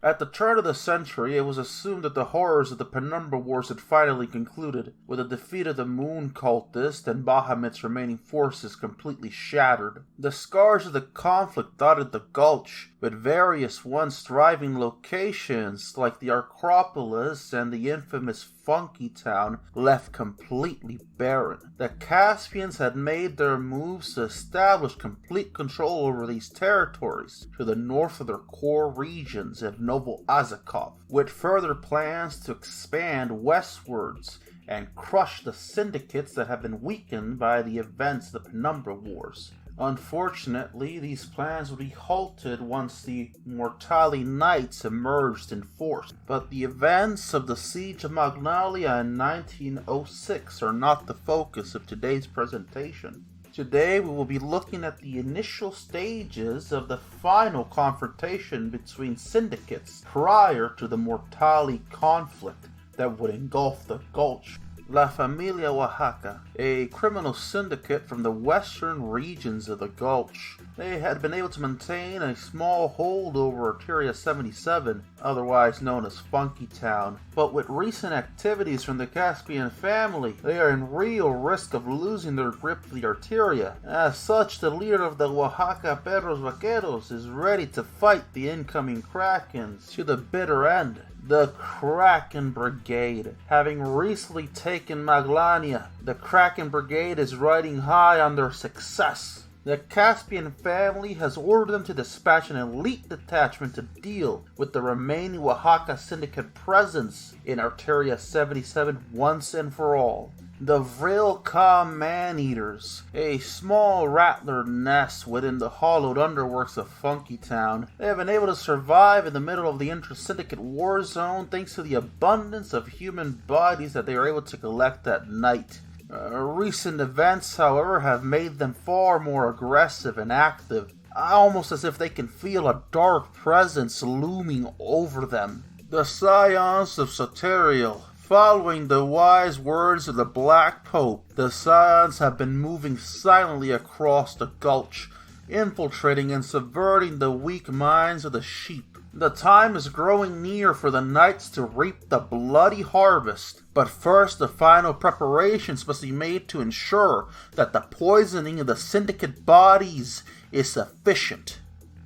At the turn of the century, it was assumed that the horrors of the Penumbra Wars had finally concluded, with the defeat of the Moon Cultist and Bahamut's remaining forces completely shattered. The scars of the conflict dotted the Gulch, with various once thriving locations like the Acropolis and the infamous Funky Town left completely barren. The Caspians had made their moves to establish complete control over these territories to the north of their core regions of Novo Azakov, with further plans to expand westwards and crush the syndicates that have been weakened by the events of the Penumbra Wars. Unfortunately, these plans would be halted once the Mortali Knights emerged in force. But the events of the Siege of Magnalia in 1906 are not the focus of today's presentation. Today we will be looking at the initial stages of the final confrontation between syndicates prior to the Mortali conflict that would engulf the Gulch. La Familia Oaxaca, a criminal syndicate from the western regions of the Gulch. They had been able to maintain a small hold over Arteria 77, otherwise known as Funky Town, but with recent activities from the Caspian family, they are in real risk of losing their grip of the Arteria. As such, the leader of the Oaxaca Perros Vaqueros is ready to fight the incoming Krakens to the bitter end. The Kraken Brigade. Having recently taken Maglania, the Kraken Brigade is riding high on their success. The Caspian family has ordered them to dispatch an elite detachment to deal with the remaining Oaxaca syndicate presence in Arteria 77 once and for all. The Vrilka Man-Eaters, a small rattler nest within the hollowed underworks of Funky Town. They have been able to survive in the middle of the inter-syndicate war zone thanks to the abundance of human bodies that they are able to collect at night. Recent events, however, have made them far more aggressive and active, almost as if they can feel a dark presence looming over them. The Scions of Soterial. Following the wise words of the Black Pope, the Scions have been moving silently across the Gulch, infiltrating and subverting the weak minds of the sheep. The time is growing near for the Knights to reap the bloody harvest, but first the final preparations must be made to ensure that the poisoning of the syndicate bodies is sufficient.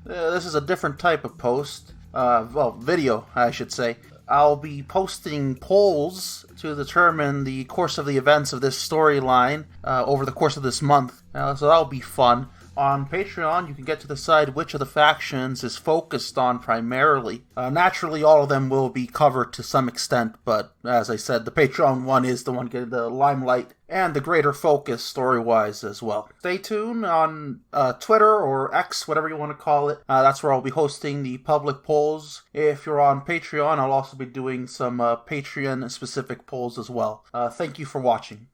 This is a different type of video, I should say. I'll be posting polls to determine the course of the events of this storyline over the course of this month, so that'll be fun. On Patreon, you can get to decide which of the factions is focused on primarily. Naturally, all of them will be covered to some extent, but as I said, the Patreon one is the one getting the limelight and the greater focus story-wise as well. Stay tuned on Twitter or X, whatever you want to call it. That's where I'll be hosting the public polls. If you're on Patreon, I'll also be doing some Patreon-specific polls as well. Thank you for watching.